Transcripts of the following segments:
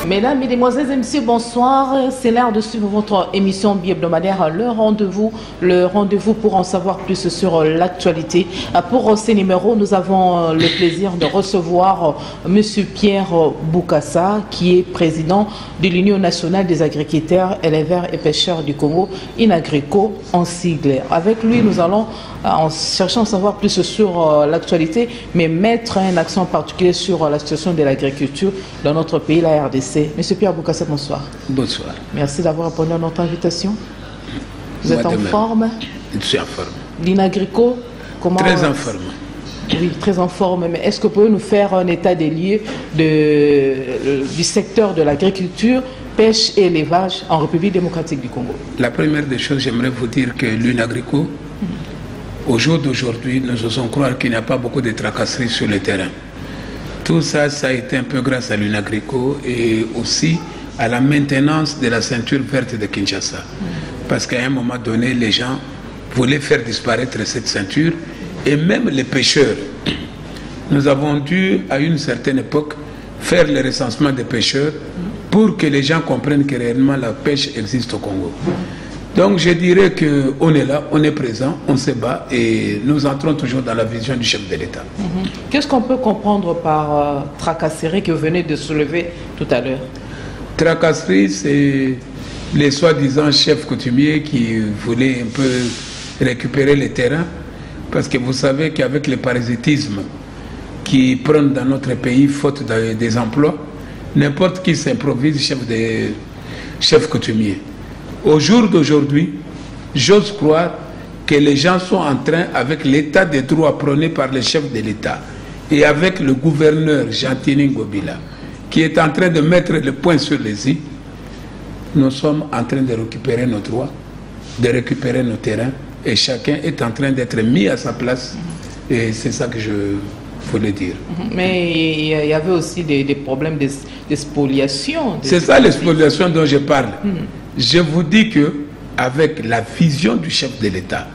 Mesdames, Mesdemoiselles et Messieurs, bonsoir. C'est l'heure de suivre votre émission bi-hebdomadaire, le rendez-vous pour en savoir plus sur l'actualité. Pour ces numéros, nous avons le plaisir de recevoir Monsieur Pierre Boukassa, qui est président de l'Union nationale des agriculteurs, éleveurs et pêcheurs du Congo, INAGRICO en sigle. Avec lui, nous allons en cherchant à en savoir plus sur l'actualité, mais mettre un accent particulier sur la situation de l'agriculture dans notre pays, la RDC. Monsieur Pierre Boukassa, bonsoir. Bonsoir. Merci d'avoir répondu à notre invitation. Vous êtes en forme? Je suis en forme. L'INAGRICO, comment? Très en forme. Oui, très en forme. Mais est-ce que vous pouvez nous faire un état des lieux du secteur de l'agriculture, pêche et élevage en République démocratique du Congo? La première des choses, j'aimerais vous dire que l'INAGRICO, au jour d'aujourd'hui, nous osons croire qu'il n'y a pas beaucoup de tracasseries sur le terrain. Tout ça, ça a été un peu grâce à l'INAGRICO et aussi à la maintenance de la ceinture verte de Kinshasa. Parce qu'à un moment donné, les gens voulaient faire disparaître cette ceinture et même les pêcheurs. Nous avons dû, à une certaine époque, faire le recensement des pêcheurs pour que les gens comprennent que réellement la pêche existe au Congo. Donc je dirais qu'on est là, on est présent, on se bat et nous entrons toujours dans la vision du chef de l'État. Qu'est-ce qu'on peut comprendre par tracasserie que vous venez de soulever tout à l'heure? Tracasserie, c'est les soi-disant chefs coutumiers qui voulaient un peu récupérer les terrains, parce que vous savez qu'avec le parasitisme qui prennent dans notre pays faute des emplois, n'importe qui s'improvise chef coutumier. Au jour d'aujourd'hui, j'ose croire que les gens sont en train, avec l'état de droit prôné par les chefs de l'État et avec le gouverneur Jantini Ngobila, qui est en train de mettre le point sur les i, nous sommes en train de récupérer nos droits, de récupérer nos terrains, et chacun est en train d'être mis à sa place. Et c'est ça que je voulais dire. Mais il y avait aussi des problèmes de spoliation. C'est ça l'expoliation dont je parle. Je vous dis que avec la vision du chef de l'État,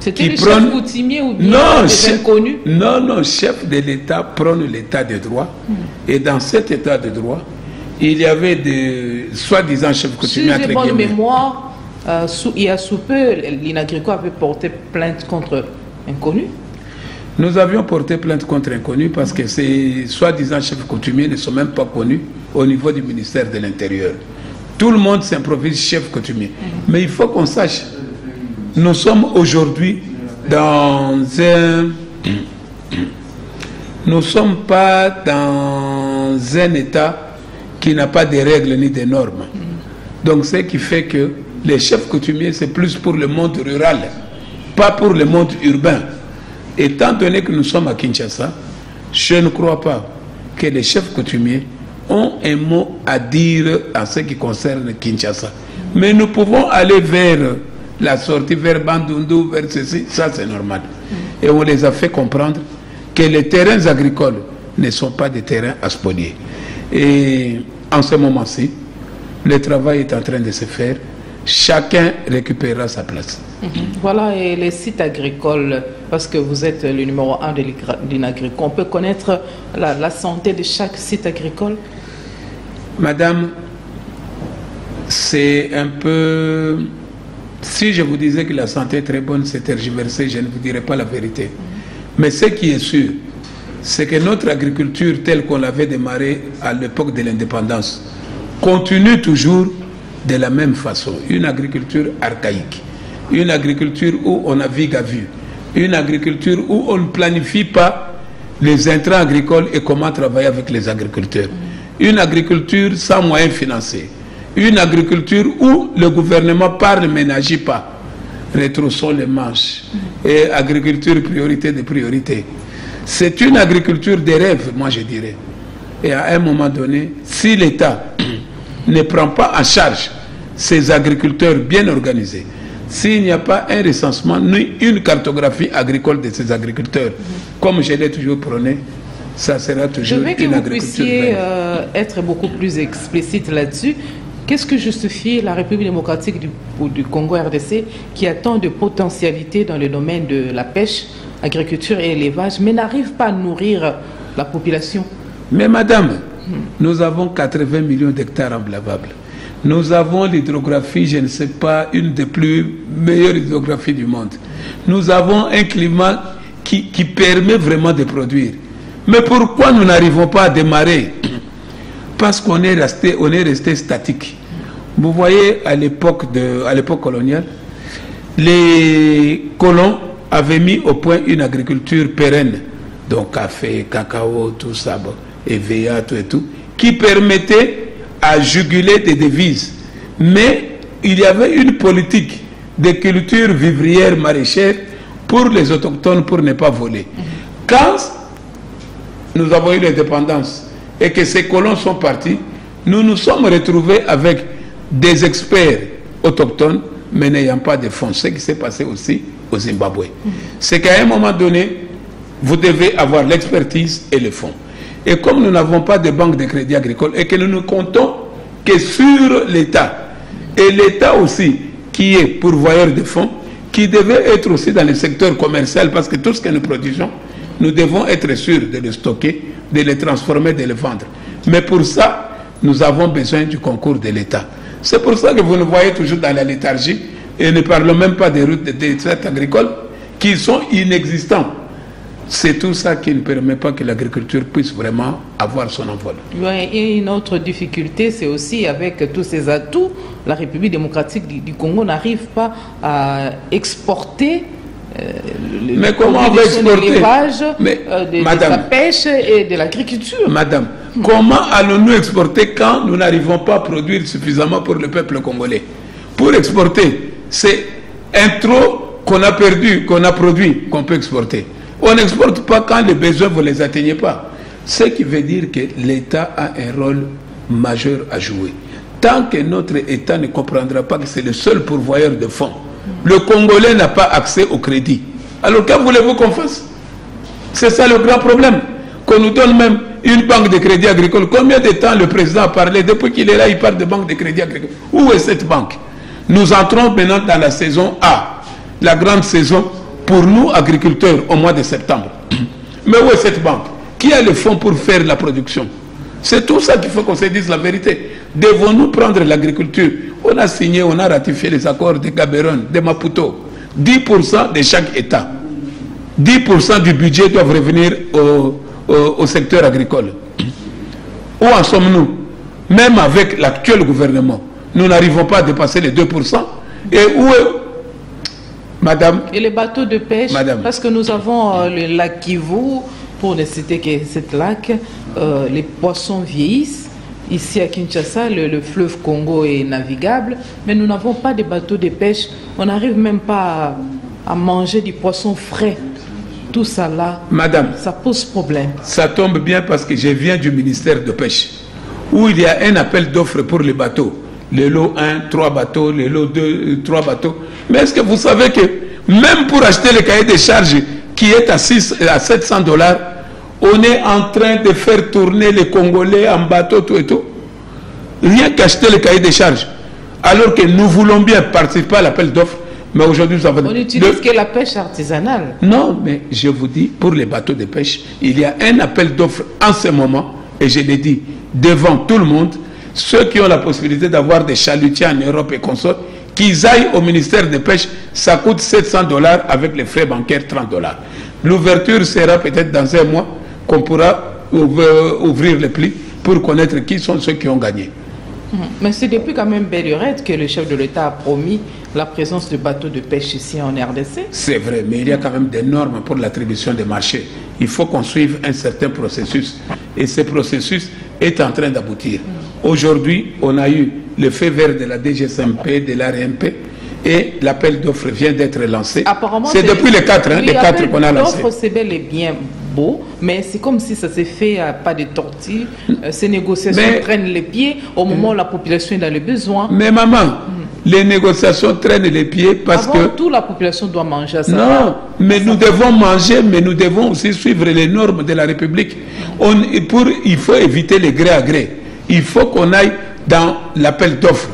c'était le chef coutumier ou bien des inconnus? Non, chef de l'État prône l'état de droit. Et dans cet état de droit, il y avait des soi-disant chefs coutumiers. Si j'ai bonne mémoire, il y a sous peu, l'INAGRICO avait porté plainte contre inconnus. Nous avions porté plainte contre inconnus parce que ces soi-disant chefs coutumiers ne sont même pas connus au niveau du ministère de l'Intérieur. Tout le monde s'improvise chef coutumier. Mais il faut qu'on sache, nous sommes aujourd'hui dans un... Nous ne sommes pas dans un état qui n'a pas de règles ni de normes. Donc ce qui fait que les chefs coutumiers, c'est plus pour le monde rural, pas pour le monde urbain. Étant donné que nous sommes à Kinshasa, je ne crois pas que les chefs coutumiers ont un mot à dire en ce qui concerne Kinshasa. Mais nous pouvons aller vers la sortie, vers Bandundu, vers ceci, ça c'est normal. Et on les a fait comprendre que les terrains agricoles ne sont pas des terrains à spolier. Et en ce moment-ci, le travail est en train de se faire. Chacun récupérera sa place. Voilà, et les sites agricoles, parce que vous êtes le numéro 1 de l'INAGRICO, on peut connaître la santé de chaque site agricole? Madame, c'est un peu... Si je vous disais que la santé est très bonne, c'est tergiversé, je ne vous dirais pas la vérité. Mais ce qui est sûr, c'est que notre agriculture telle qu'on l'avait démarrée à l'époque de l'indépendance continue toujours de la même façon. Une agriculture archaïque, une agriculture où on navigue à vue, une agriculture où on ne planifie pas les intrants agricoles et comment travailler avec les agriculteurs. Une agriculture sans moyens financiers. Une agriculture où le gouvernement parle mais n'agit pas. Retroussons les manches. Et agriculture priorité de priorité. C'est une agriculture des rêves, moi je dirais. Et à un moment donné, si l'État ne prend pas en charge ces agriculteurs bien organisés, s'il n'y a pas un recensement ni une cartographie agricole de ces agriculteurs, comme je l'ai toujours prôné, ça sera toujours une agriculture. Je veux que vous puissiez être beaucoup plus explicite là-dessus. Qu'est-ce que justifie la République démocratique du Congo RDC qui a tant de potentialités dans le domaine de la pêche, agriculture et élevage, mais n'arrive pas à nourrir la population? Mais madame, nous avons 80 millions d'hectares emblevables. Nous avons l'hydrographie, je ne sais pas, une des plus meilleures hydrographies du monde. Nous avons un climat qui permet vraiment de produire. Mais pourquoi nous n'arrivons pas à démarrer? Parce qu'on est resté statique. Vous voyez, à l'époque coloniale, les colons avaient mis au point une agriculture pérenne, donc café, cacao, tout ça, EVA, tout et tout, qui permettait à juguler des devises. Mais il y avait une politique de culture vivrière maraîchère pour les autochtones pour ne pas voler. Quand nous avons eu l'indépendance et que ces colons sont partis, nous nous sommes retrouvés avec des experts autochtones, mais n'ayant pas de fonds. Ce qui s'est passé aussi au Zimbabwe. C'est qu'à un moment donné, vous devez avoir l'expertise et le fonds. Et comme nous n'avons pas de banque de crédit agricole et que nous ne comptons que sur l'État, et l'État aussi qui est pourvoyeur de fonds, qui devait être aussi dans le secteur commercial, parce que tout ce que nous produisons, nous devons être sûrs de le stocker, de le transformer, de le vendre. Mais pour ça, nous avons besoin du concours de l'État. C'est pour ça que vous nous voyez toujours dans la léthargie, et ne parlons même pas des routes des traites agricoles qui sont inexistants. C'est tout ça qui ne permet pas que l'agriculture puisse vraiment avoir son envol. Oui, et une autre difficulté, c'est aussi avec tous ces atouts, la République démocratique du Congo n'arrive pas à exporter mais comment on va exporter de la pêche et de l'agriculture. Madame, comment allons-nous exporter quand nous n'arrivons pas à produire suffisamment pour le peuple congolais? Pour exporter, c'est un trop qu'on a perdu, qu'on a produit, qu'on peut exporter. On n'exporte pas quand les besoins, vous ne les atteignez pas. Ce qui veut dire que l'État a un rôle majeur à jouer. Tant que notre État ne comprendra pas que c'est le seul pourvoyeur de fonds, le Congolais n'a pas accès au crédit. Alors que voulez-vous qu'on fasse? C'est ça le grand problème. Qu'on nous donne même une banque de crédit agricole. Combien de temps le président a parlé? Depuis qu'il est là, il parle de banque de crédit agricole. Où est cette banque? Nous entrons maintenant dans la saison A, la grande saison pour nous, agriculteurs, au mois de septembre. Mais où est cette banque? Qui a les fonds pour faire la production? C'est tout ça qu'il faut qu'on se dise la vérité. Devons-nous prendre l'agriculture? On a signé, on a ratifié les accords de Gaborone, de Maputo. 10% de chaque État. 10% du budget doivent revenir au secteur agricole. Où en sommes-nous? Même avec l'actuel gouvernement, nous n'arrivons pas à dépasser les 2%. Et où est... Madame? Et les bateaux de pêche? Madame. Parce que nous avons le lac Kivu, pour ne citer que cet lac, les poissons vieillissent. Ici à Kinshasa, le fleuve Congo est navigable, mais nous n'avons pas de bateaux de pêche. On n'arrive même pas à manger du poisson frais. Tout ça là, Madame, ça pose problème. Ça tombe bien parce que je viens du ministère de pêche, où il y a un appel d'offres pour les bateaux. Le lot 1, 3 bateaux, le lot 2, 3 bateaux. Mais est-ce que vous savez que même pour acheter le cahier des charges qui est à 700 $, on est en train de faire tourner les Congolais en bateau, tout et tout. Rien qu'acheter le cahier des charges. Alors que nous voulons bien participer à l'appel d'offres, mais aujourd'hui nous avons... On n'utilise que la pêche artisanale. Non, mais je vous dis, pour les bateaux de pêche, il y a un appel d'offres en ce moment, et je l'ai dit devant tout le monde, ceux qui ont la possibilité d'avoir des chalutiers en Europe et consorts, qu'ils aillent au ministère de pêche, ça coûte 700 $, avec les frais bancaires 30 $. L'ouverture sera peut-être dans un mois qu'on pourra ouvrir les plis pour connaître qui sont ceux qui ont gagné. Mais c'est depuis quand même Bellurette que le chef de l'État a promis la présence de bateaux de pêche ici en RDC. C'est vrai, mais il y a quand même des normes pour l'attribution des marchés. Il faut qu'on suive un certain processus. Et ce processus est en train d'aboutir. Aujourd'hui, on a eu le feu vert de la DGSMP, de l'ARMP, et l'appel d'offres vient d'être lancé. C'est depuis les 4 qu'on a lancé. L'offre, c'est bel et bien beau, mais c'est comme si ça s'est fait à pas de tortue. Ces négociations traînent les pieds au moment où la population est dans les besoins. Mais maman, les négociations traînent les pieds parce que... toute la population doit manger à ça. Non, mais nous devons manger, mais nous devons aussi suivre les normes de la République. Il faut éviter les gré à gré. Il faut qu'on aille dans l'appel d'offres.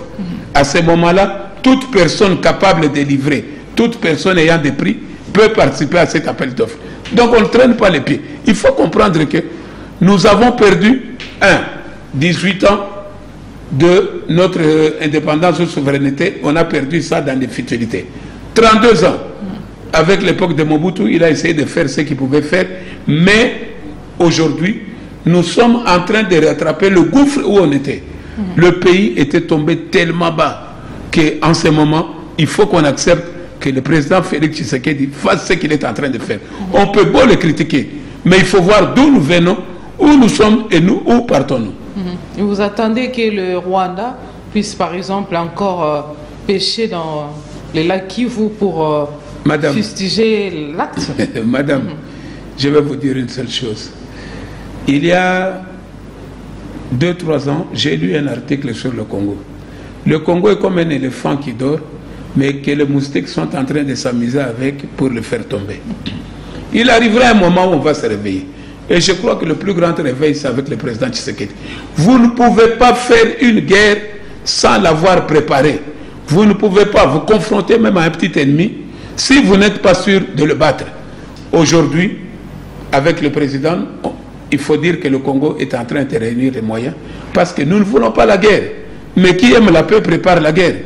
À ce moment-là, toute personne capable de livrer, toute personne ayant des prix peut participer à cet appel d'offres. Donc on ne traîne pas les pieds. Il faut comprendre que nous avons perdu, 18 ans de notre indépendance ou souveraineté, on a perdu ça dans des futilités. 32 ans, avec l'époque de Mobutu, il a essayé de faire ce qu'il pouvait faire, mais aujourd'hui, nous sommes en train de rattraper le gouffre où on était. Le pays était tombé tellement bas qu'en ce moment, il faut qu'on accepte que le président Félix Tshisekedi fasse ce qu'il est en train de faire. On peut beau le critiquer, mais il faut voir d'où nous venons, où nous sommes et nous, où partons-nous. Vous attendez que le Rwanda puisse, par exemple, encore pêcher dans les lacs Kivu pour fustiger l'acte? Madame, je vais vous dire une seule chose. Il y a 2-3 ans, j'ai lu un article sur le Congo. Le Congo est comme un éléphant qui dort, mais que les moustiques sont en train de s'amuser avec pour le faire tomber. Il arrivera un moment où on va se réveiller. Et je crois que le plus grand réveil, c'est avec le président Tshisekedi. Vous ne pouvez pas faire une guerre sans l'avoir préparée. Vous ne pouvez pas vous confronter même à un petit ennemi si vous n'êtes pas sûr de le battre. Aujourd'hui, avec le président, il faut dire que le Congo est en train de réunir les moyens parce que nous ne voulons pas la guerre. Mais qui aime la paix prépare la guerre.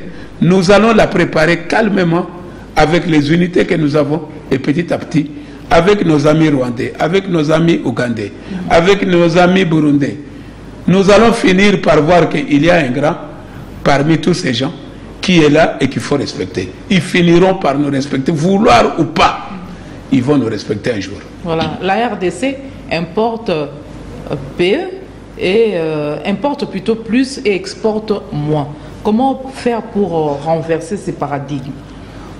Nous allons la préparer calmement avec les unités que nous avons et petit à petit, avec nos amis rwandais, avec nos amis ougandais, avec nos amis burundais. Nous allons finir par voir qu'il y a un grand parmi tous ces gens qui est là et qu'il faut respecter. Ils finiront par nous respecter, vouloir ou pas, ils vont nous respecter un jour. Voilà, la RDC importe PE et importe plutôt plus et exporte moins. Comment faire pour renverser ces paradigmes?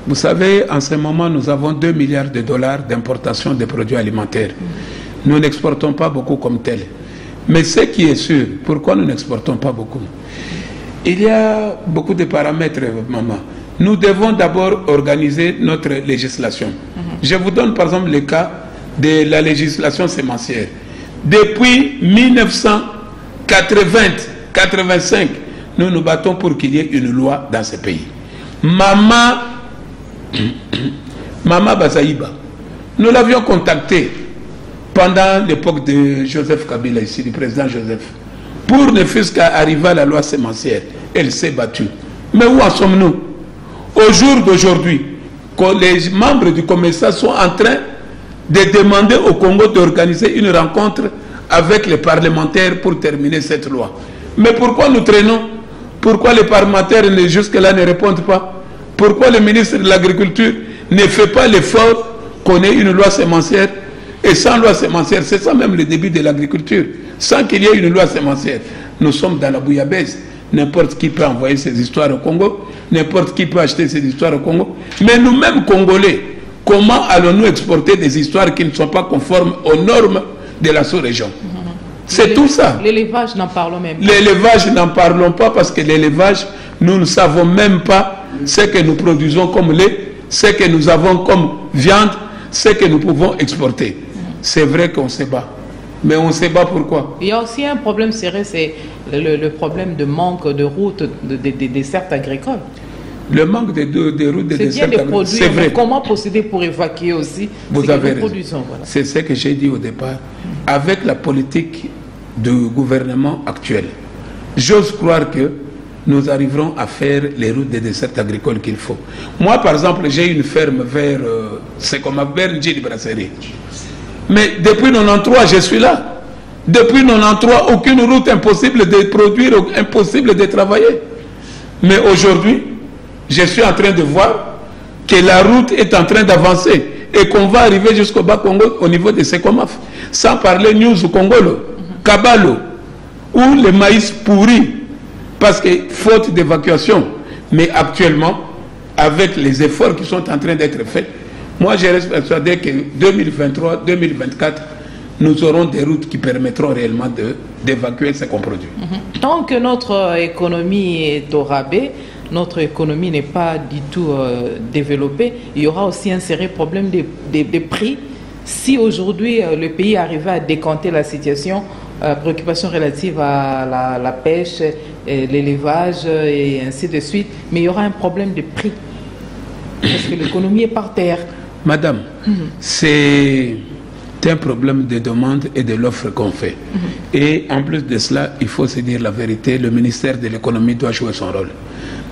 Vous savez, en ce moment, nous avons 2 milliards de dollars d'importation de produits alimentaires. Nous n'exportons pas beaucoup comme tel. Mais ce qui est sûr, pourquoi nous n'exportons pas beaucoup? Il y a beaucoup de paramètres, maman. Nous devons d'abord organiser notre législation. Je vous donne par exemple le cas de la législation sémencière. Depuis 1980-85, nous nous battons pour qu'il y ait une loi dans ce pays. Mama Bazaïba, nous l'avions contacté pendant l'époque de Joseph Kabila, ici, du président Joseph, pour ne fût-ce qu'à arriver à la loi sémencière. Elle s'est battue. Mais où en sommes-nous? Au jour d'aujourd'hui, les membres du COMESA sont en train de demander au Congo d'organiser une rencontre avec les parlementaires pour terminer cette loi. Mais pourquoi nous traînons? Pourquoi les parlementaires jusque-là ne répondent pas? Pourquoi le ministre de l'Agriculture ne fait pas l'effort qu'on ait une loi sémencière? Et sans loi sémencière, c'est ça même le début de l'agriculture. Sans qu'il y ait une loi sémencière, nous sommes dans la bouillabaisse. N'importe qui peut envoyer ses histoires au Congo, n'importe qui peut acheter ses histoires au Congo. Mais nous-mêmes, Congolais, comment allons-nous exporter des histoires qui ne sont pas conformes aux normes de la sous-région? C'est tout ça. L'élevage, n'en parlons même pas. L'élevage, n'en parlons pas parce que l'élevage, nous ne savons même pas ce que nous produisons comme lait, ce que nous avons comme viande, ce que nous pouvons exporter. C'est vrai qu'on se bat. Mais on se bat pourquoi? Il y a aussi un problème sérieux, c'est le problème de manque de routes, des dessertes agricoles. Le manque de routes, de dessertes agricoles, c'est vrai. Comment procéder pour évacuer aussi Vous avez raison. Voilà. C'est ce que j'ai dit au départ. Avec la politique du gouvernement actuel, j'ose croire que nous arriverons à faire les routes des dessertes agricoles qu'il faut. Moi, par exemple, j'ai une ferme vers vers Njili Brasserie. Mais depuis 1993, je suis là. Depuis 1993, aucune route impossible de produire, impossible de travailler. Mais aujourd'hui, je suis en train de voir que la route est en train d'avancer et qu'on va arriver jusqu'au bas Congo au niveau de Sekomaf. Sans parler News Congolo, Kabalo, où le maïs pourrit parce que faute d'évacuation. Mais actuellement, avec les efforts qui sont en train d'être faits, moi je reste persuadé que 2023-2024, nous aurons des routes qui permettront réellement d'évacuer ce qu'on produit. Tant que notre économie est au rabais, notre économie n'est pas du tout développée, il y aura aussi un sérieux problème des prix. Si aujourd'hui le pays arrivait à décanter la situation, préoccupations relatives à la pêche, l'élevage et ainsi de suite, mais il y aura un problème de prix. Parce que l'économie est par terre. Madame, c'est C'est un problème de demande et de l'offre qu'on fait. Et en plus de cela, il faut se dire la vérité, le ministère de l'économie doit jouer son rôle.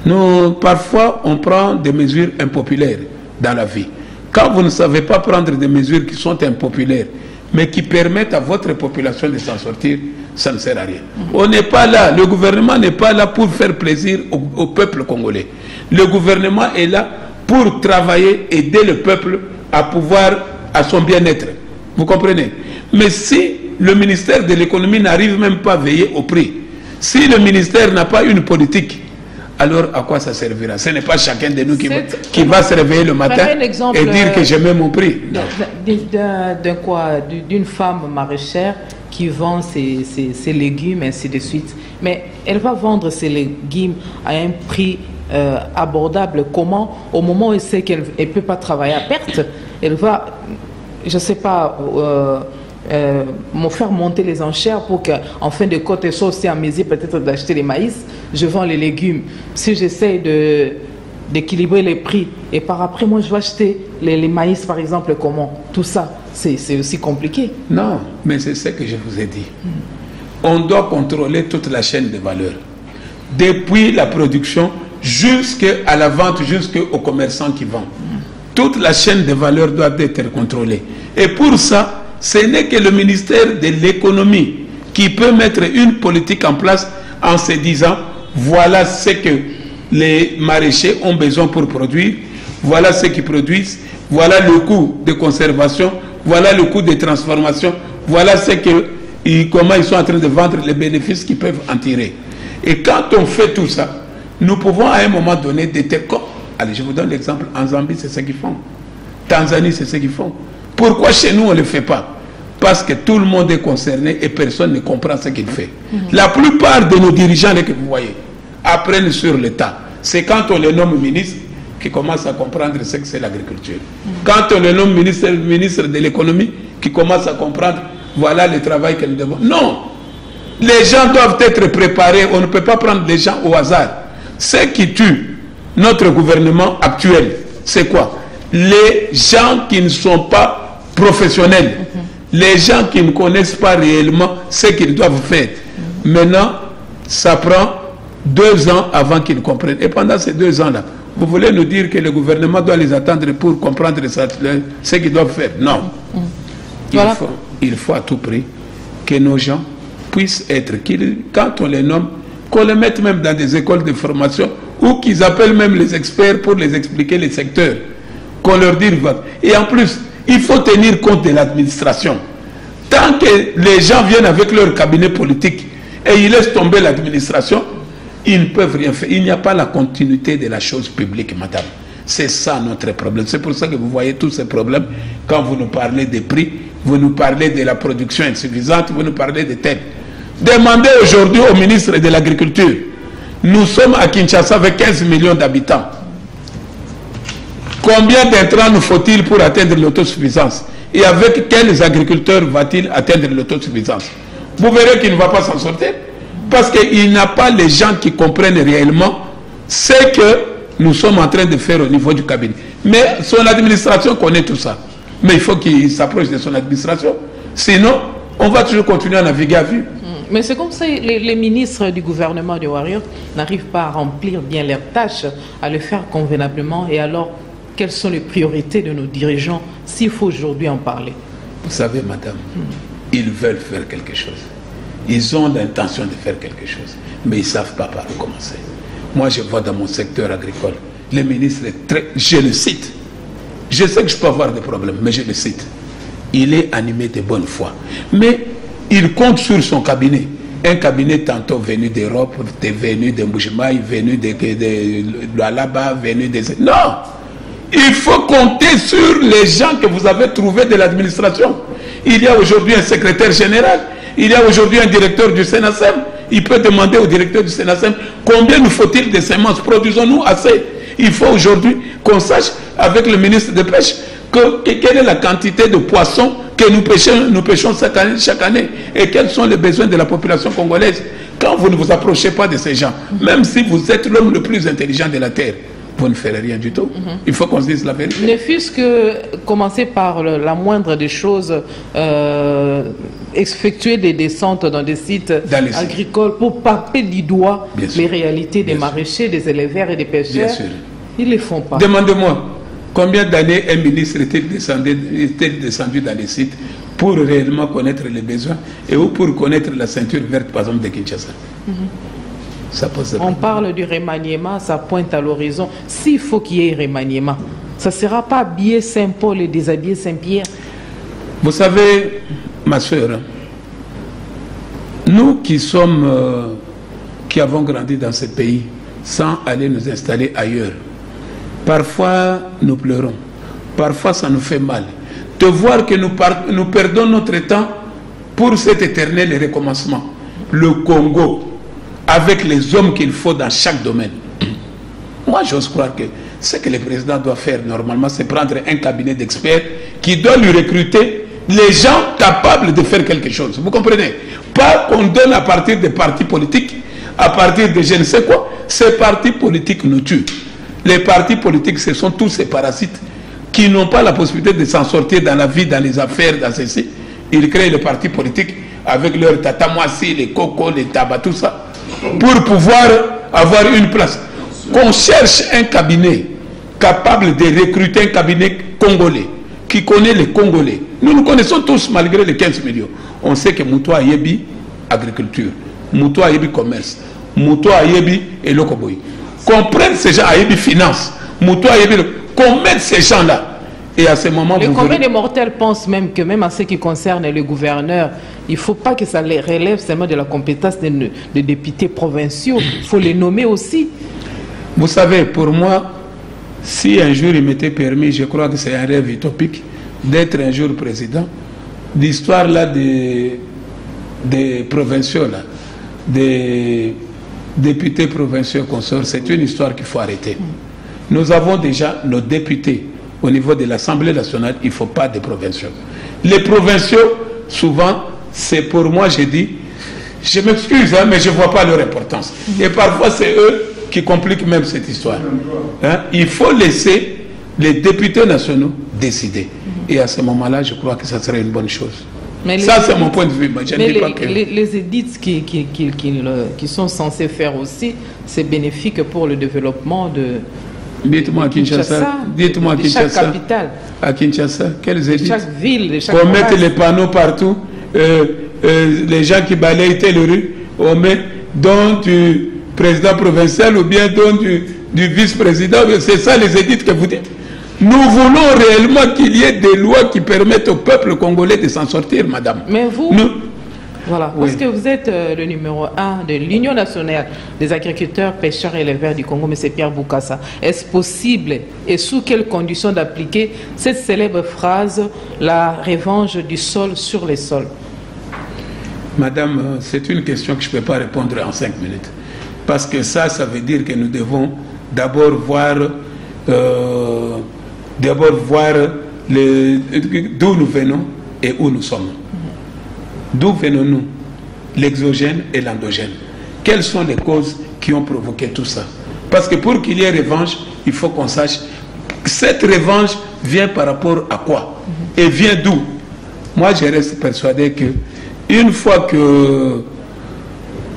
Nous, parfois, on prend des mesures impopulaires dans la vie. Quand vous ne savez pas prendre des mesures qui sont impopulaires, mais qui permettent à votre population de s'en sortir, ça ne sert à rien. On n'est pas là, le gouvernement n'est pas là pour faire plaisir au peuple congolais. Le gouvernement est là pour travailler, aider le peuple à son bien-être. Vous comprenez? Mais si le ministère de l'économie n'arrive même pas à veiller au prix, si le ministère n'a pas une politique, alors à quoi ça servira? Ce n'est pas chacun de nous qui va se réveiller le matin et dire que j'aime mon prix. D'une femme maraîchère qui vend ses légumes, ainsi de suite. Mais elle va vendre ses légumes à un prix abordable. Comment? Au moment où elle sait qu'elle ne peut pas travailler à perte, elle va, je ne sais pas, faire monter les enchères pour qu'en fin de compte, elle soit aussi en mesure peut-être d'acheter les maïs. Je vends les légumes. Si j'essaie d'équilibrer les prix et par après, moi, je vais acheter les maïs, par exemple, comment? Tout ça, c'est aussi compliqué. Non, mais c'est ce que je vous ai dit. On doit contrôler toute la chaîne de valeur. Depuis la production jusqu'à la vente, jusqu'au commerçant qui vend. Toute la chaîne de valeur doit être contrôlée. Et pour ça, ce n'est que le ministère de l'économie qui peut mettre une politique en place en se disant voilà ce que les maraîchers ont besoin pour produire, voilà ce qu'ils produisent, voilà le coût de conservation, voilà le coût de transformation, voilà comment ils sont en train de vendre, les bénéfices qu'ils peuvent en tirer. Et quand on fait tout ça, nous pouvons à un moment donné détecter. Allez, je vous donne l'exemple. En Zambie, c'est ce qu'ils font. Tanzanie, c'est ce qu'ils font. Pourquoi chez nous, on ne le fait pas? Parce que tout le monde est concerné et personne ne comprend ce qu'il fait. La plupart de nos dirigeants que vous voyez apprennent sur l'État. C'est quand on les nomme ministres qu'ils commencent à comprendre ce que c'est l'agriculture. Quand on les nomme ministre de l'économie, qui commencent à comprendre voilà le travail que nous devons. Non! Les gens doivent être préparés. On ne peut pas prendre les gens au hasard. Ce qui tue notre gouvernement actuel, c'est quoi? Les gens qui ne sont pas professionnels, les gens qui ne connaissent pas réellement ce qu'ils doivent faire. Maintenant, ça prend 2 ans avant qu'ils comprennent. Et pendant ces 2 ans-là, vous voulez nous dire que le gouvernement doit les attendre pour comprendre ce qu'ils doivent faire? Non. Voilà. Il faut à tout prix que nos gens puissent être, quand on les nomme, qu'on les mette même dans des écoles de formation ou qu'ils appellent même les experts pour les expliquer les secteurs. Qu'on leur dise. Et en plus, il faut tenir compte de l'administration. Tant que les gens viennent avec leur cabinet politique et ils laissent tomber l'administration, ils ne peuvent rien faire. Il n'y a pas la continuité de la chose publique, madame. C'est ça notre problème. C'est pour ça que vous voyez tous ces problèmes. Quand vous nous parlez des prix, vous nous parlez de la production insuffisante, vous nous parlez de tel. Demandez aujourd'hui au ministre de l'Agriculture. Nous sommes à Kinshasa avec 15 millions d'habitants. Combien d'intrants nous faut-il pour atteindre l'autosuffisance? Et avec quels agriculteurs va-t-il atteindre l'autosuffisance? Vous verrez qu'il ne va pas s'en sortir. Parce qu'il n'a pas les gens qui comprennent réellement ce que nous sommes en train de faire au niveau du cabinet. Mais son administration connaît tout ça. Mais il faut qu'il s'approche de son administration. Sinon, on va toujours continuer à naviguer à vue. Mais c'est comme ça, les ministres du gouvernement de Warrior n'arrivent pas à remplir bien leurs tâches, à le faire convenablement. Et alors, quelles sont les priorités de nos dirigeants, s'il faut aujourd'hui en parler? Vous savez, madame, ils veulent faire quelque chose. Ils ont l'intention de faire quelque chose, mais ils ne savent pas par où commencer. Moi, je vois dans mon secteur agricole, le ministre est très... Je le cite. Je sais que je peux avoir des problèmes, mais je le cite. Il est animé de bonne foi. Mais il compte sur son cabinet. Un cabinet tantôt venu d'Europe, venu de Mbujimaï, venu de là-bas, venu des... Non! Il faut compter sur les gens que vous avez trouvés de l'administration. Il y a aujourd'hui un secrétaire général. Il y a aujourd'hui un directeur du SENASEM. Il peut demander au directeur du SENASEM combien nous faut-il de semences. Produisons-nous assez? Il faut aujourd'hui qu'on sache avec le ministre de Pêche quelle est la quantité de poissons que nous pêchons chaque année et quels sont les besoins de la population congolaise. Quand vous ne vous approchez pas de ces gens, même si vous êtes l'homme le plus intelligent de la terre, vous ne ferez rien du tout. Il faut qu'on se dise la vérité. Ne fût-ce que commencer par la moindre des choses, effectuer des descentes dans des sites agricoles pour paper du doigt les réalités des maraîchers, des éleveurs et des pêcheurs. Ils ne les font pas. Demandez-moi, combien d'années un ministre était descendu dans les sites pour réellement connaître les besoins et ou pour connaître la ceinture verte, par exemple, de Kinshasa? Ça pose On parle du remaniement, ça pointe à l'horizon. S'il faut qu'il y ait remaniement, ça ne sera pas habiller Saint-Paul et déshabiller Saint-Pierre. Vous savez, ma soeur, nous qui avons grandi dans ce pays sans aller nous installer ailleurs, parfois nous pleurons, parfois ça nous fait mal de voir que nous perdons notre temps pour cet éternel recommencement. Le Congo, avec les hommes qu'il faut dans chaque domaine. Moi, j'ose croire que ce que le président doit faire normalement, c'est prendre un cabinet d'experts qui doit lui recruter les gens capables de faire quelque chose. Vous comprenez? Pas qu'on donne à partir des partis politiques, à partir de je ne sais quoi. Ces partis politiques nous tuent. Les partis politiques, ce sont tous ces parasites qui n'ont pas la possibilité de s'en sortir dans la vie, dans les affaires, dans ceci. Ils créent le parti politique avec leurs tatamoissi, les cocos, les tabacs, tout ça, pour pouvoir avoir une place. Qu'on cherche un cabinet capable de recruter un cabinet congolais, qui connaît les Congolais. Nous nous connaissons tous malgré les 15 millions. On sait que Mouto Ayebi, agriculture, Mouto Ayebi, commerce, Mouto Ayebi et Lokoboy. Qu'on prenne ces gens, Ayebi, finance, Mouto Ayebi, qu'on mette ces gens-là. Et à ce moment, combien de mortels pensent même que même en ce qui concerne le gouverneur, il ne faut pas que ça les relève seulement de la compétence des députés provinciaux. Il faut les nommer aussi. Vous savez, pour moi, si un jour il m'était permis, je crois que c'est un rêve utopique, d'être un jour président, l'histoire là des provinciaux, là, des députés provinciaux qu'on sort, c'est une histoire qu'il faut arrêter. Nous avons déjà nos députés au niveau de l'Assemblée nationale, il ne faut pas de provinciaux. Les provinciaux, souvent, c'est pour moi, j'ai dit, je m'excuse, hein, mais je ne vois pas leur importance. Et parfois, c'est eux qui compliquent même cette histoire. Hein? Il faut laisser les députés nationaux décider. Et à ce moment-là, je crois que ça serait une bonne chose. Mais ça, c'est mon point de vue. Les édits qui sont censés faire aussi, c'est bénéfique pour le développement de... Dites-moi à Kinshasa, dites-moi à Kinshasa, chaque capitale, à Kinshasa, quelles édites? Chaque ville, de chaque on met les panneaux partout, les gens qui balayent telle rue, on met don du président provincial ou bien don du vice-président. C'est ça les édits que vous dites. Nous voulons réellement qu'il y ait des lois qui permettent au peuple congolais de s'en sortir, madame. Mais vous, voilà, parce que vous êtes le numéro 1 de l'Union nationale des agriculteurs, pêcheurs et éleveurs du Congo, M. Pierre Boukassa. Est-ce possible et sous quelles conditions d'appliquer cette célèbre phrase, la revanche du sol sur les sols? Madame, c'est une question que je ne peux pas répondre en 5 minutes. Parce que ça veut dire que nous devons d'abord voir d'où nous venons et où nous sommes. D'où venons-nous? L'exogène et l'endogène. Quelles sont les causes qui ont provoqué tout ça? Parce que pour qu'il y ait revanche, il faut qu'on sache cette revanche vient par rapport à quoi? Et vient d'où? Moi, je reste persuadé que une fois que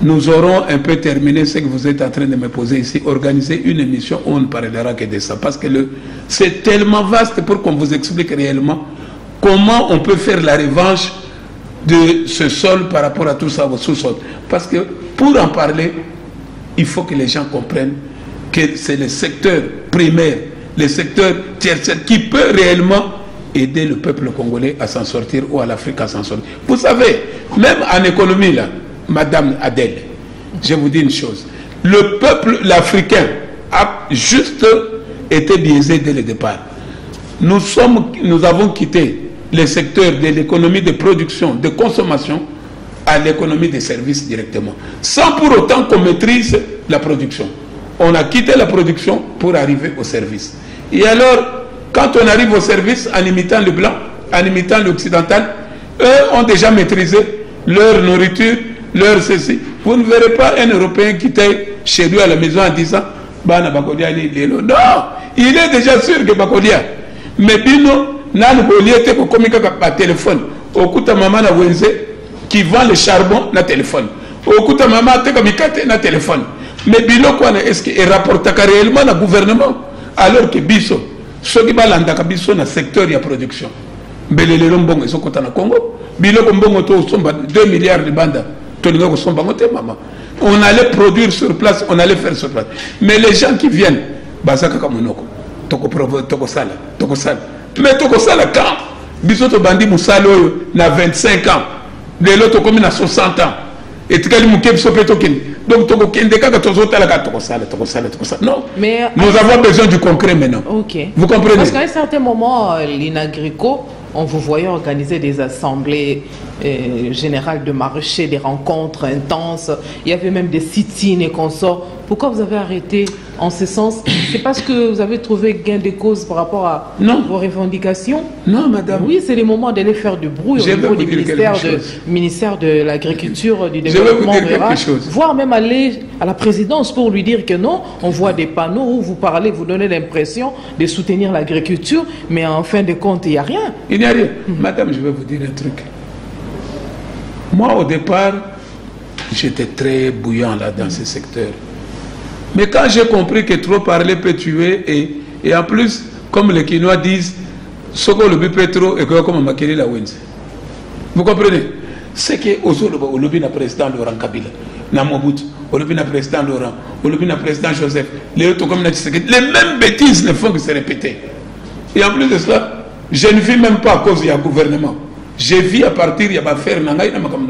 nous aurons un peu terminé ce que vous êtes en train de me poser ici, organiser une émission où on ne parlera que de ça. Parce que c'est tellement vaste pour qu'on vous explique réellement comment on peut faire la revanche de ce sol par rapport à tout ça au sous-sol. Parce que pour en parler, il faut que les gens comprennent que c'est le secteur primaire, le secteur tertiaire qui peut réellement aider le peuple congolais à s'en sortir ou à l'Afrique à s'en sortir. Vous savez, même en économie, là, Madame Adèle, je vous dis une chose. Le peuple, l'Africain, a juste été biaisé dès le départ. Nous avons quitté le secteur de l'économie de production, de consommation, à l'économie des services directement. Sans pour autant qu'on maîtrise la production. On a quitté la production pour arriver au service. Et alors, quand on arrive au service, en imitant le blanc, en imitant l'occidental, eux ont déjà maîtrisé leur nourriture, leur ceci. Vous ne verrez pas un Européen quitter chez lui à la maison en disant Bana Bakolia ni lelo. Non, il est déjà sûr que Bakolia. Mais bino, nan Bakolia te ko komika par téléphone. Okuta maman na Wenze qui vend le charbon na téléphone. Okuta maman te komikate na téléphone. Mais bino quoi est-ce que rapporte réellement na gouvernement alors que biso ceux qui balanda biso na secteur de production. Belelelo mbongo ezokota na Congo. Biloko mbongo to somba 2 milliards de banda. Tolinga ko somba ngote maman. On allait produire sur place, on allait faire sur place. Mais les gens qui viennent, basaka kamonoko, toko sala. Mais toko sala quand bisoto bandi musalo na 25 ans, les autres comme na 60 ans. Et tukali muke biso peto ken. Donc toko kende kaka tozo tala ka toko sala. Non. Mais nous avons besoin du concret maintenant. OK. Vous comprenez? Parce qu'à un certain moment l'Inagrico, on vous voyait organiser des assemblées générales de marché, des rencontres intenses. Il y avait même des sit-ins et consorts. Pourquoi vous avez arrêté en ce sens? C'est parce que vous avez trouvé gain de cause par rapport à vos revendications? Non, madame. Oui, c'est le moment d'aller faire du bruit au niveau du ministère de l'Agriculture, du Développement rural, voire même aller à la présidence pour lui dire que non, on voit des panneaux où vous parlez, vous donnez l'impression de soutenir l'agriculture, mais en fin de compte, il n'y a rien. Il n'y a rien. Madame, je vais vous dire un truc. Moi, au départ, j'étais très bouillant là dans ce secteur. Mais quand j'ai compris que trop parler peut tuer, et en plus, comme les Quinois disent, ce qu'on le but peut trop et que comme Makeli la Wenze. Vous comprenez? C'est que au lobby na président Laurent Kabila, na Mobutu, au lobby na président Laurent, au lobby na président Joseph, les autres comme les mêmes bêtises ne font que se répéter. Et en plus de cela, je ne vis même pas à cause du gouvernement. Je vis à partir de l'affaire Nangaï Namakam.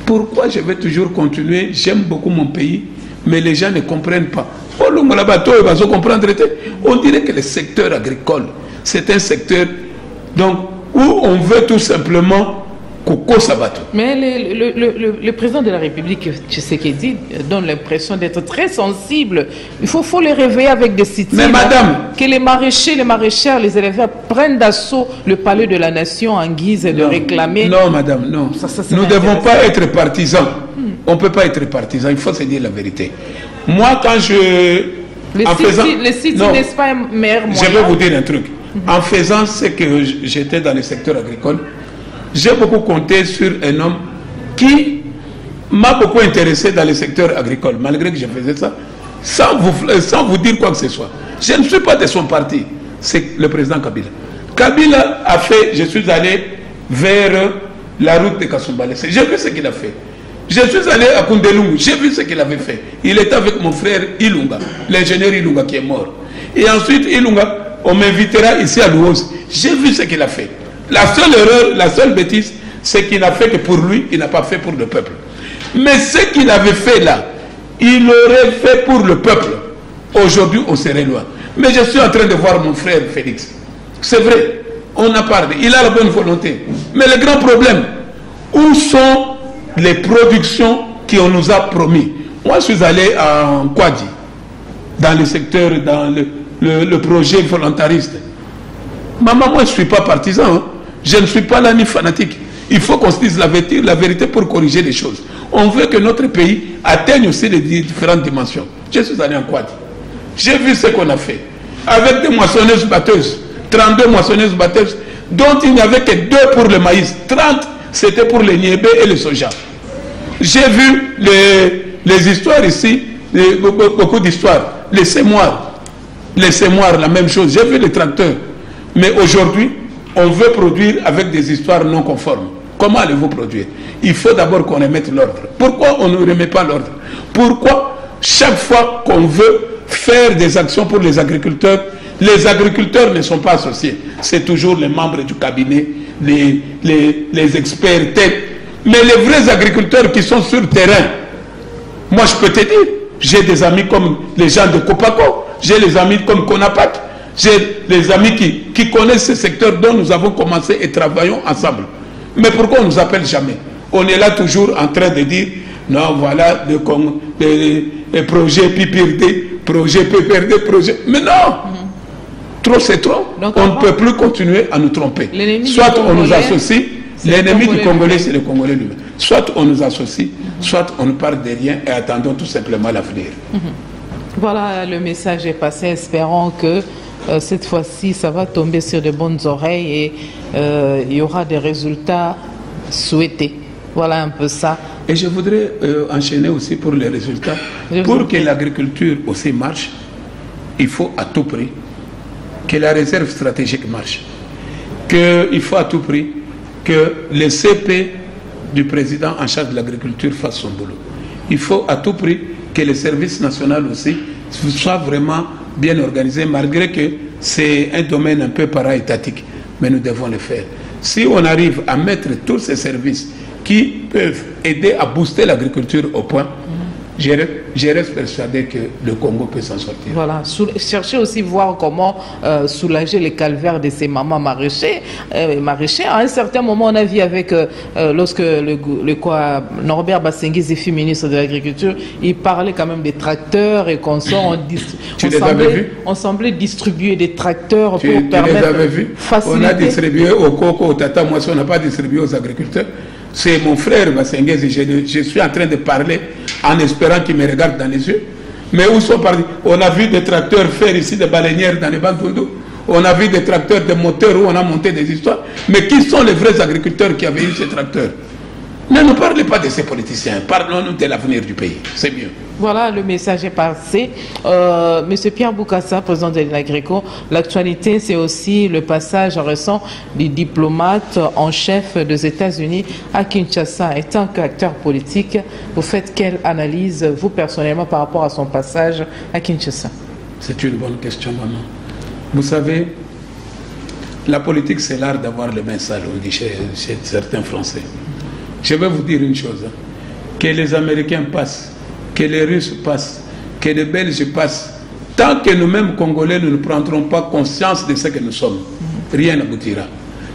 Pourquoi je vais toujours continuer? J'aime beaucoup mon pays, mais les gens ne comprennent pas. On dirait que le secteur agricole, c'est un secteur donc, où on veut tout simplement Coco Sabato. Mais le président de la République, Tshisekedi, donne l'impression d'être très sensible. Il faut les réveiller avec des sites. Mais madame, que les maraîchers, les maraîchères, les éleveurs prennent d'assaut le palais de la nation en guise de réclamer. Non, madame, non. Nous ne devons pas être partisans. On ne peut pas être partisans, il faut se dire la vérité. Moi, quand je... Les sites, n'est-ce pas un meilleur moyen? Je vais vous dire un truc. En faisant ce que j'étais dans le secteur agricole, j'ai beaucoup compté sur un homme qui m'a beaucoup intéressé dans le secteur agricole, malgré que je faisais ça, sans vous dire quoi que ce soit. Je ne suis pas de son parti, c'est le président Kabila. Kabila a fait, je suis allé vers la route de Kasumbalé. J'ai vu ce qu'il a fait. Je suis allé à Kundelungu, j'ai vu ce qu'il avait fait. Il était avec mon frère Ilunga, l'ingénieur Ilunga qui est mort. Et ensuite, Ilunga, on m'invitera ici à Louose. J'ai vu ce qu'il a fait. La seule erreur, la seule bêtise, c'est qu'il n'a fait que pour lui, il n'a pas fait pour le peuple. Mais ce qu'il avait fait là, il aurait fait pour le peuple. Aujourd'hui, on serait loin. Mais je suis en train de voir mon frère Félix. C'est vrai, on a parlé, il a la bonne volonté. Mais le grand problème, où sont les productions qu'on nous a promis? Moi, je suis allé en Kwadi, dans le secteur, dans le projet volontariste. Maman, moi, je ne suis pas partisan. Hein. Je ne suis pas là ni fanatique. Il faut qu'on se dise la vérité pour corriger les choses. On veut que notre pays atteigne aussi les différentes dimensions. Je suis allé en Kwadi. J'ai vu ce qu'on a fait. Avec des moissonneuses batteuses, 32 moissonneuses batteuses, dont il n'y avait que 2 pour le maïs. 30, c'était pour le niébé et le soja. J'ai vu les histoires ici, beaucoup d'histoires. Les sémoires, la même chose. J'ai vu les tracteurs. Mais aujourd'hui, on veut produire avec des histoires non conformes. Comment allez-vous produire? Il faut d'abord qu'on remette l'ordre. Pourquoi on ne remet pas l'ordre? Pourquoi chaque fois qu'on veut faire des actions pour les agriculteurs ne sont pas associés? C'est toujours les membres du cabinet, les experts têtes. Mais les vrais agriculteurs qui sont sur le terrain, moi je peux te dire, j'ai des amis comme les gens de Copaco, j'ai les amis comme Conapac, j'ai les amis qui connaissent ce secteur dont nous avons commencé et travaillons ensemble. Mais pourquoi on ne nous appelle jamais? On est là toujours en train de dire, non, voilà, des projets PPRD, projets PPRD, projets... Mais non! Trop c'est trop. Donc, on ne peut plus continuer à nous tromper. Soit on nous associe, l'ennemi du Congolais, c'est le Congolais lui-même. Soit on nous associe, soit on ne parle de rien et attendons tout simplement l'avenir. Voilà, le message est passé. Espérons que cette fois-ci, ça va tomber sur de bonnes oreilles et il y aura des résultats souhaités. Voilà un peu ça. Et je voudrais enchaîner aussi pour les résultats. Pour que l'agriculture aussi marche, il faut à tout prix que la réserve stratégique marche. Il faut à tout prix que le CP du président en charge de l'agriculture fasse son boulot. Il faut à tout prix que le service national aussi soit vraiment bien organisé, malgré que c'est un domaine un peu para-étatique, mais nous devons le faire. Si on arrive à mettre tous ces services qui peuvent aider à booster l'agriculture au point, je reste persuadé que le Congo peut s'en sortir. Voilà, chercher aussi voir comment soulager les calvaires de ces mamans maraîchers. À un certain moment, on a vu avec, lorsque Norbert Bassenghis fut ministre de l'Agriculture, il parlait quand même des tracteurs et qu'on on semblait distribuer des tracteurs pour permettre de faciliter. On a distribué au coco, au tata, moi on n'a pas distribué aux agriculteurs. C'est mon frère Bassenghis, je suis en train de parler en espérant qu'il me regarde dans les yeux. Mais où sont partis? On a vu des tracteurs faire ici des baleinières dans les Bandundu. On a vu des tracteurs, des moteurs où on a monté des histoires. Mais qui sont les vrais agriculteurs qui avaient eu ces tracteurs? Ne nous parlez pas de ces politiciens, parlons-nous de l'avenir du pays, c'est mieux. Voilà, le message est passé. Monsieur Pierre Bokassa, président de l'Agrico, l'actualité, c'est aussi le passage récent du diplomate en chef des États-Unis à Kinshasa. Et tant qu'acteur politique, vous faites quelle analyse, vous personnellement, par rapport à son passage à Kinshasa? C'est une bonne question, maman. Vous savez, la politique, c'est l'art d'avoir les mains sales, on dit chez certains Français. Je vais vous dire une chose, que les Américains passent, que les Russes passent, que les Belges passent, tant que nous-mêmes Congolais, nous ne prendrons pas conscience de ce que nous sommes, rien n'aboutira.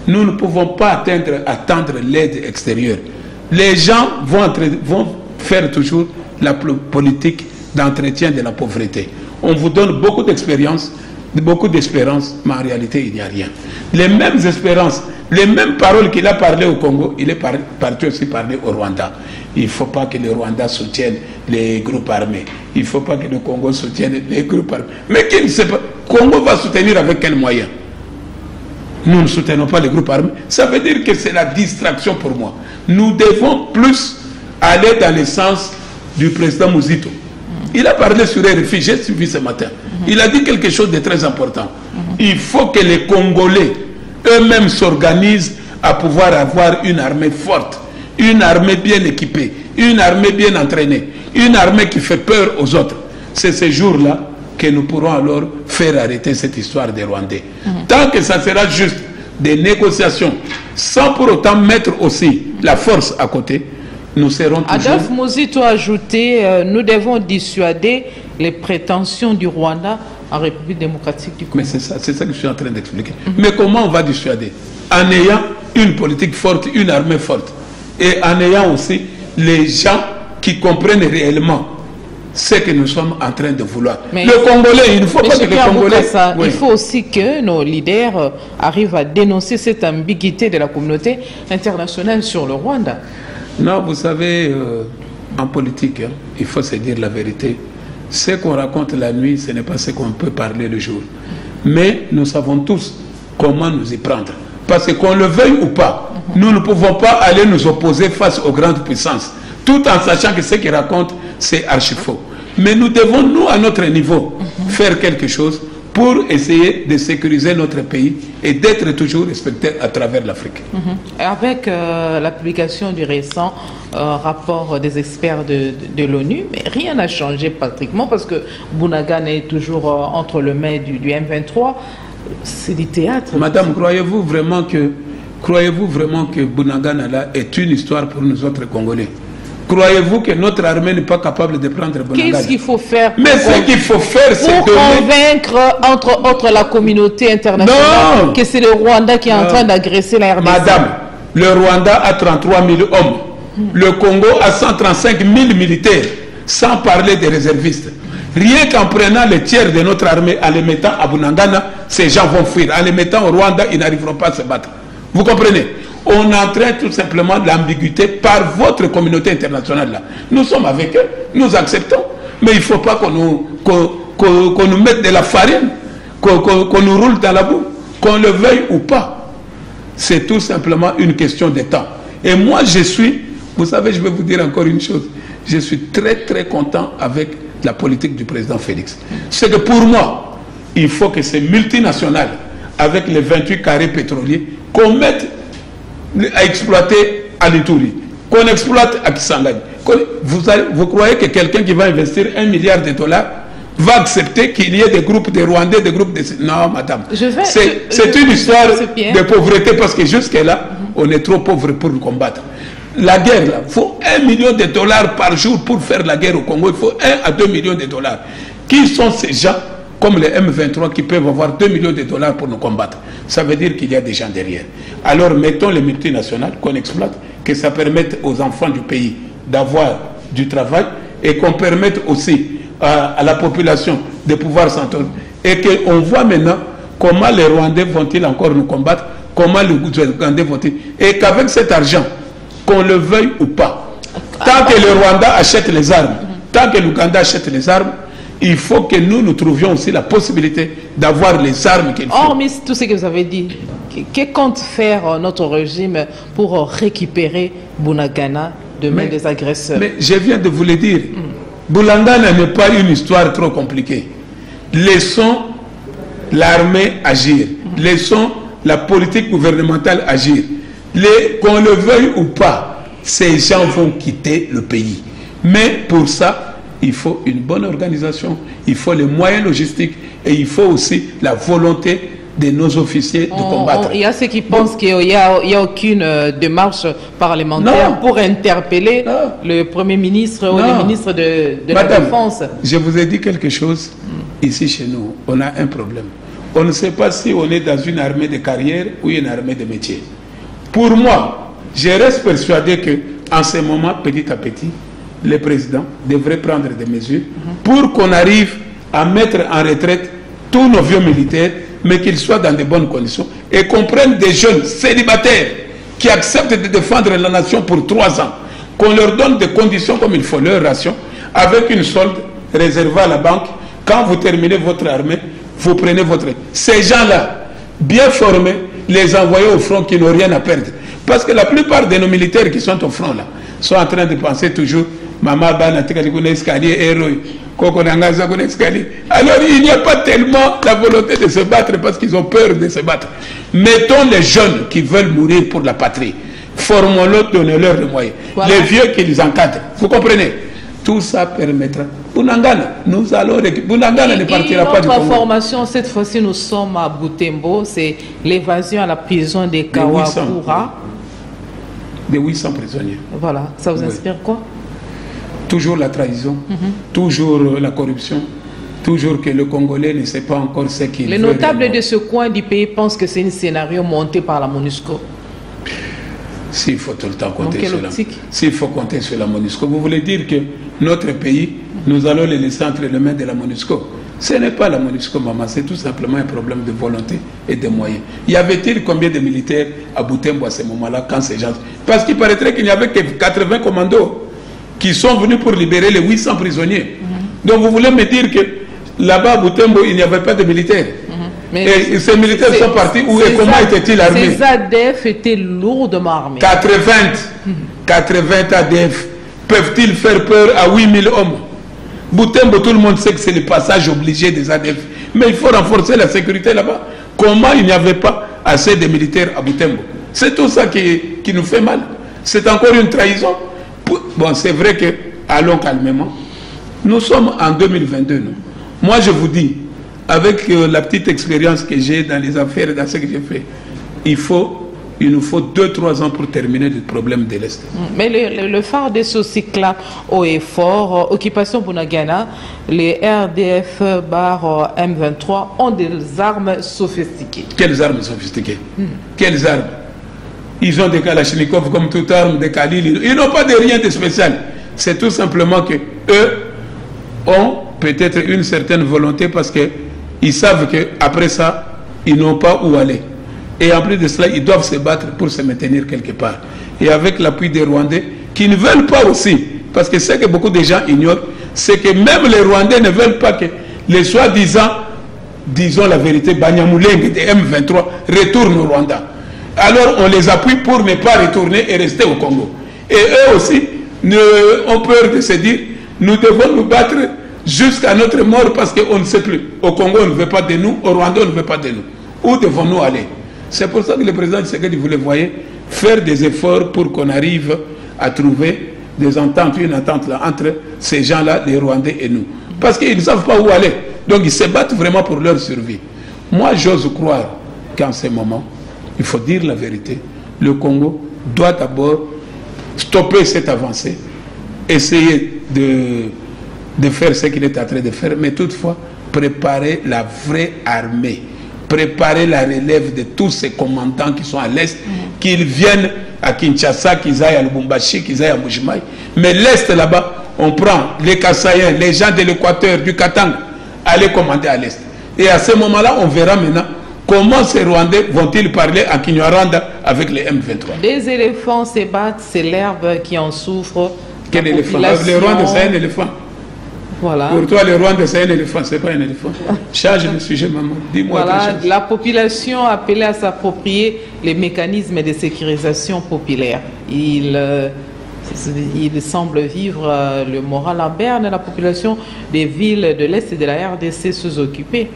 Nous ne pouvons pas attendre l'aide extérieure. Les gens vont faire toujours la politique d'entretien de la pauvreté. On vous donne beaucoup d'expérience, beaucoup d'espérance, mais en réalité, il n'y a rien. Les mêmes espérances, les mêmes paroles qu'il a parlé au Congo, il est parti aussi parler au Rwanda. Il ne faut pas que le Rwanda soutienne les groupes armés. Il ne faut pas que le Congo soutienne les groupes armés. Mais qui ne sait pas, Congo va soutenir avec quels moyens? Nous ne soutenons pas les groupes armés. Ça veut dire que c'est la distraction pour moi. Nous devons plus aller dans le sens du président Mouzito. Il a parlé sur RFI, j'ai suivi ce matin. Il a dit quelque chose de très important. Il faut que les Congolais eux-mêmes s'organisent à pouvoir avoir une armée forte, une armée bien équipée, une armée bien entraînée, une armée qui fait peur aux autres. C'est ce jour-là que nous pourrons alors faire arrêter cette histoire des Rwandais. Tant que ça sera juste des négociations, sans pour autant mettre aussi la force à côté, nous serons toujours... Adolphe Mouzito a ajouté, nous devons dissuader les prétentions du Rwanda en République démocratique du Congo. Mais c'est ça que je suis en train d'expliquer. Mais comment on va dissuader? En ayant une politique forte, une armée forte, et en ayant aussi les gens qui comprennent réellement ce que nous sommes en train de vouloir. Mais le Congolais, il ne faut pas que les Congolais... Il faut aussi que nos leaders arrivent à dénoncer cette ambiguïté de la communauté internationale sur le Rwanda. Non, vous savez, en politique, il faut se dire la vérité. Ce qu'on raconte la nuit, ce n'est pas ce qu'on peut parler le jour. Mais nous savons tous comment nous y prendre. Parce qu'on le veuille ou pas, nous ne pouvons pas aller nous opposer face aux grandes puissances, tout en sachant que ce qu'ils racontent, c'est archi faux. Mais nous devons, nous, à notre niveau, faire quelque chose pour essayer de sécuriser notre pays et d'être toujours respecté à travers l'Afrique. Avec la publication du récent rapport des experts de l'ONU, mais rien n'a changé pratiquement parce que Bunagana est toujours entre le mains du M23. C'est du théâtre. Madame, croyez-vous vraiment que Bunagana là est une histoire pour nous autres Congolais? Croyez-vous que notre armée n'est pas capable de prendre Bunagana? Qu'est-ce qu'il faut faire? Mais ce qu'il faut faire, c'est pour convaincre, entre autres, la communauté internationale que c'est le Rwanda qui est en train d'agresser la RDC. Madame, le Rwanda a 33 000 hommes. Le Congo a 135 000 militaires, sans parler des réservistes. Rien qu'en prenant le tiers de notre armée, en les mettant à Bunagana, ces gens vont fuir. En les mettant au Rwanda, ils n'arriveront pas à se battre. Vous comprenez? On entraîne tout simplement l'ambiguïté par votre communauté internationale là. Nous sommes avec eux, nous acceptons. Mais il ne faut pas qu'on nous mette de la farine, qu'on nous roule dans la boue, qu'on le veuille ou pas. C'est tout simplement une question de temps. Et moi, vous savez, je vais vous dire encore une chose. Je suis très, très content avec la politique du président Félix. C'est que pour moi, il faut que ces multinationales, avec les 28 carrés pétroliers, qu'on mette à exploiter à l'Ituri, qu'on exploite à Kisangani. Vous croyez que quelqu'un qui va investir $1 milliard va accepter qu'il y ait des groupes de Rwandais, des groupes de... Non, madame. C'est une histoire de pauvreté parce que jusque-là, on est trop pauvre pour nous combattre. La guerre, là, il faut $1 million par jour pour faire la guerre au Congo. Il faut 1 à 2 millions de dollars. Qui sont ces gens, comme les M23, qui peuvent avoir $2 millions pour nous combattre? Ça veut dire qu'il y a des gens derrière. Alors, mettons les multinationales qu'on exploite, que ça permette aux enfants du pays d'avoir du travail et qu'on permette aussi à la population de pouvoir s'entendre. Et qu'on voit maintenant comment les Rwandais vont-ils encore nous combattre, comment les Ougandais vont-ils... Et qu'avec cet argent, qu'on le veuille ou pas, tant que le Rwanda achète les armes, tant que l'Ouganda achète les armes, il faut que nous trouvions aussi la possibilité d'avoir les armes qu'il faut. Hormis tout ce que vous avez dit, que compte faire notre régime pour récupérer Bunagana de main des agresseurs? Mais je viens de vous le dire. Bunagana n'est pas une histoire trop compliquée. Laissons l'armée agir. Laissons la politique gouvernementale agir. Qu'on le veuille ou pas, ces gens vont quitter le pays. Mais pour ça, il faut une bonne organisation, il faut les moyens logistiques et il faut aussi la volonté de nos officiers de combattre. Il y a ceux qui pensent qu'il n'y a aucune démarche parlementaire pour interpeller le Premier ministre ou le ministre de la Défense. Je vous ai dit quelque chose. Ici chez nous, on a un problème. On ne sait pas si on est dans une armée de carrière ou une armée de métier. Pour moi, je reste persuadé qu'en ce moment, petit à petit, le président devrait prendre des mesures pour qu'on arrive à mettre en retraite tous nos vieux militaires, mais qu'ils soient dans de bonnes conditions et qu'on prenne des jeunes célibataires qui acceptent de défendre la nation pour 3 ans, qu'on leur donne des conditions comme il faut, leur ration, avec une solde réservée à la banque. Quand vous terminez votre armée, vous prenez votre... Ces gens-là, bien formés, les envoyer au front qui n'ont rien à perdre. Parce que la plupart de nos militaires qui sont au front là, sont en train de penser toujours Maman Bana escalier héros. Alors il n'y a pas tellement la volonté de se battre parce qu'ils ont peur de se battre. Mettons les jeunes qui veulent mourir pour la patrie. Formons-leur, donnez-leur les moyens. Voilà. Les vieux qui les encadrent. Vous comprenez? Tout ça permettra. Bunagana, nous allons... Bunagana ne partira pas du Congo. Notre formation, cette fois-ci, nous sommes à Butembo. C'est l'évasion à la prison de Kawakura. De 800 prisonniers. Voilà. Ça vous inspire quoi? Toujours la trahison, toujours la corruption, toujours que le Congolais ne sait pas encore ce qu'il veut. Les notables de ce coin du pays pensent que c'est un scénario monté par la MONUSCO. S'il faut tout le temps compter sur la... S'il faut compter sur la MONUSCO, vous voulez dire que notre pays, nous allons les laisser entre les mains de la MONUSCO? Ce n'est pas la MONUSCO, maman, c'est tout simplement un problème de volonté et de moyens. Y avait-il combien de militaires à Butembo à ce moment-là quand ces gens... Parce qu'il paraîtrait qu'il n'y avait que 80 commandos qui sont venus pour libérer les 800 prisonniers. Donc vous voulez me dire que là-bas à Butembo, il n'y avait pas de militaires? Et ces militaires sont partis où et comment étaient-ils armés? Ces ADF étaient lourdement armés. 80 ADF peuvent-ils faire peur à 8000 hommes? Butembo, tout le monde sait que c'est le passage obligé des ADF. Mais il faut renforcer la sécurité là-bas. Comment il n'y avait pas assez de militaires à Butembo? C'est tout ça qui nous fait mal. C'est encore une trahison. Bon, c'est vrai que, allons calmement. Nous sommes en 2022. Nous. Moi, je vous dis, avec la petite expérience que j'ai dans les affaires, dans ce que j'ai fait, il nous faut 2-3 ans pour terminer le problème de l'Est. Mais le phare de ce cycle-là, haut et fort, occupation Bunagana, les RDF bar M23 ont des armes sophistiquées. Quelles armes sophistiquées? Quelles armes? Ils ont des Kalachnikov comme toute arme, des Khalil. Ils n'ont pas de rien de spécial. C'est tout simplement que eux ont peut-être une certaine volonté parce qu'ils savent qu'après ça, ils n'ont pas où aller. Et en plus de cela, ils doivent se battre pour se maintenir quelque part. Et avec l'appui des Rwandais, qui ne veulent pas aussi, parce que c'est que beaucoup de gens ignorent, c'est que même les Rwandais ne veulent pas que les soi-disant, disons la vérité, Banyamulenge des M23 retournent au Rwanda. Alors on les appuie pour ne pas retourner et rester au Congo. Et eux aussi ont peur de se dire, nous devons nous battre jusqu'à notre mort parce qu'on ne sait plus. Au Congo, on ne veut pas de nous, au Rwanda, on ne veut pas de nous. Où devons-nous aller? C'est pour ça que le président Tshisekedi, vous le voyez, faire des efforts pour qu'on arrive à trouver des ententes, une entente là, entre ces gens-là, les Rwandais et nous. Parce qu'ils ne savent pas où aller. Donc ils se battent vraiment pour leur survie. Moi, j'ose croire qu'en ce moment, il faut dire la vérité, le Congo doit d'abord stopper cette avancée, essayer de faire ce qu'il est en train de faire, mais toutefois préparer la vraie armée, préparer la relève de tous ces commandants qui sont à l'Est, qu'ils viennent à Kinshasa, qu'ils aillent à Lubumbashi, qu'ils aillent à Mbujimayi. Mais l'Est là-bas, on prend les Kassaïens, les gens de l'Équateur, du Katanga, aller commander à l'Est. Et à ce moment-là, on verra maintenant comment ces Rwandais vont-ils parler à Kinyarwanda avec les M23. Des éléphants se battent, c'est l'herbe qui en souffre. Quel éléphant? Les Rwandais, c'est un éléphant. Voilà. Pour toi, les Rwandais, c'est un éléphant, c'est pas un éléphant. Change de sujet, maman. Dis-moi voilà, quelque chose. la population appelée à s'approprier les mécanismes de sécurisation populaire. Il semble vivre le moral en berne. La population des villes de l'Est et de la RDC sous-occupées.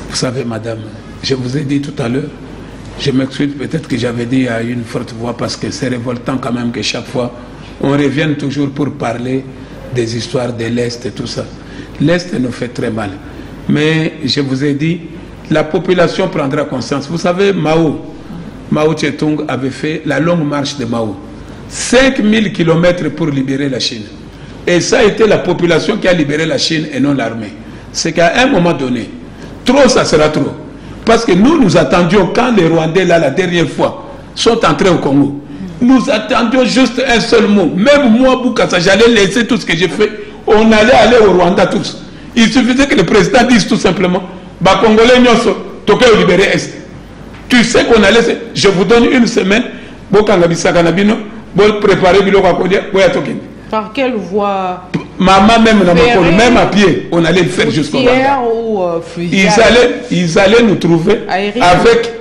Vous savez, madame, je vous ai dit tout à l'heure, je m'excuse, peut-être que j'avais dit à une forte voix parce que c'est révoltant quand même que chaque fois, on revienne toujours pour parler des histoires de l'Est et tout ça. L'Est nous fait très mal. Mais je vous ai dit, la population prendra conscience. Vous savez, Mao Tse-tung avait fait la longue marche de Mao. 5000 km pour libérer la Chine. Et ça a été la population qui a libéré la Chine et non l'armée. C'est qu'à un moment donné, trop ça sera trop. Parce que nous attendions, quand les Rwandais, là, la dernière fois, sont entrés au Congo, nous attendions juste un seul mot. Même moi, Boukassa, j'allais laisser tout ce que j'ai fait. On allait aller au Rwanda tous. Il suffisait que le président dise tout simplement, bah, Congolais, toqué au libéré Est. Tu sais qu'on allait, je vous donne une semaine, préparer Biloko à Kodia, Par quelle voie? Maman, même à pied, on allait le faire jusqu'au Rwanda. Ils allaient nous trouver avec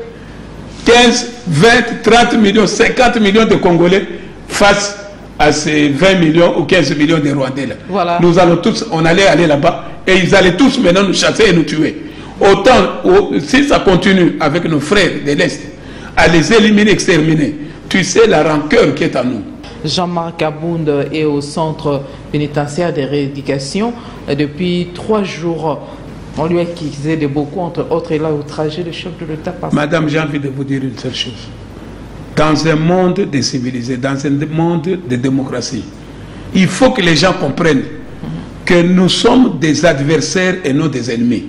15, 20, 30 millions, 50 millions de Congolais face à ces 20 millions ou 15 millions de Rwandais là. Voilà. Nous allons tous, on allait aller là-bas et ils allaient tous maintenant nous chasser et nous tuer. Autant, si ça continue avec nos frères de l'Est, à les éliminer, exterminer, tu sais la rancœur qui est en nous. Jean-Marc Abound est au centre pénitentiaire de rééducation depuis 3 jours. On lui a accusé de beaucoup, entre autres, il a outragé le chef de l'État. Madame, j'ai envie de vous dire une seule chose. Dans un monde de civilisé, dans un monde de démocratie, il faut que les gens comprennent que nous sommes des adversaires et non des ennemis.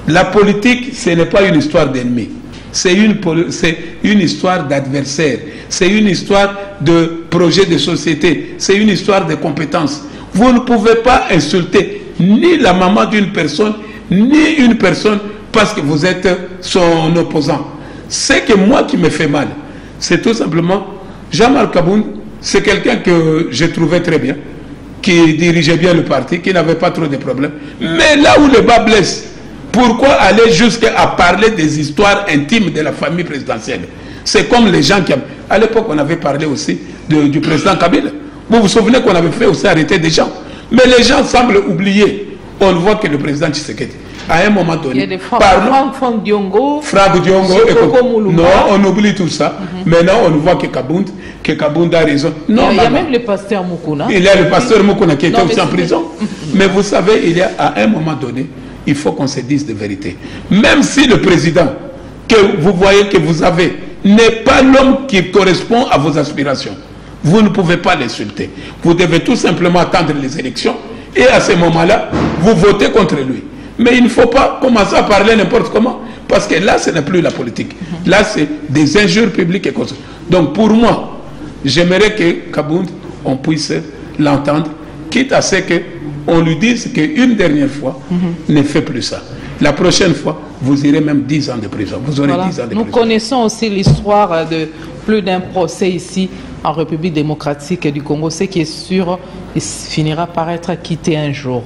La politique, ce n'est pas une histoire d'ennemis. C'est une histoire d'adversaire. C'est une histoire de projet de société. C'est une histoire de compétences. Vous ne pouvez pas insulter ni la maman d'une personne, ni une personne parce que vous êtes son opposant. C'est que moi qui me fait mal, c'est tout simplement Jean-Marc Abound, c'est quelqu'un que je trouvais très bien, qui dirigeait bien le parti, qui n'avait pas trop de problèmes. Mais là où le bas blesse, pourquoi aller jusqu'à parler des histoires intimes de la famille présidentielle? C'est comme les gens qui... À l'époque, on avait parlé aussi du président Kabila. Vous vous souvenez qu'on avait fait aussi arrêter des gens. Mais les gens semblent oublier. On voit que le président Tshisekedi, à un moment donné... Il y a des Franck Diongo... Franck Diongo... Non, on oublie tout ça. Maintenant, on voit que Kabound a raison. Non, il y a même le pasteur Mukuna. Il y a le pasteur Mukuna qui était aussi en prison. Mais vous savez, il y a à un moment donné, il faut qu'on se dise de vérité. Même si le président que vous voyez que vous avez n'est pas l'homme qui correspond à vos aspirations, vous ne pouvez pas l'insulter. Vous devez tout simplement attendre les élections et à ce moment-là, vous votez contre lui. Mais il ne faut pas commencer à parler n'importe comment, parce que là, ce n'est plus la politique. Là, c'est des injures publiques et comme ça. Donc pour moi, j'aimerais que Kabound, on puisse l'entendre, quitte à ce qu'on lui dise qu'une dernière fois, ne fait plus ça. La prochaine fois, vous irez même 10 ans de prison. Vous aurez 10 ans de prison. Nous connaissons aussi l'histoire de plus d'un procès ici en République démocratique du Congo. Ce qui est sûr, il finira par être acquitté un jour.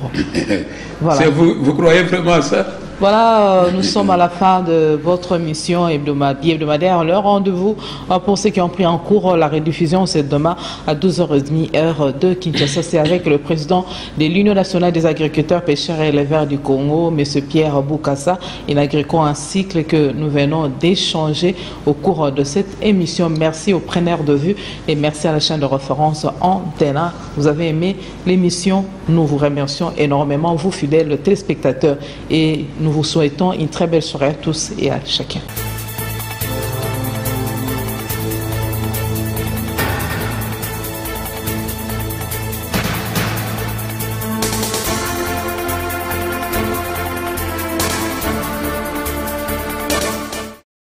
Voilà. Vous croyez vraiment à ça? Voilà, nous sommes à la fin de votre émission hebdomadaire. Le rendez-vous pour ceux qui ont pris en cours la rediffusion, c'est demain à 12h30 heure de Kinshasa. C'est avec le président de l'Union nationale des agriculteurs, pêcheurs et éleveurs du Congo, M. Pierre Boukassa. Il agricole un cycle que nous venons d'échanger au cours de cette émission. Merci aux preneurs de vue et merci à la chaîne de référence Antena. Vous avez aimé l'émission. Nous vous remercions énormément, vous fidèles téléspectateurs, et nous vous souhaitons une très belle soirée à tous et à chacun.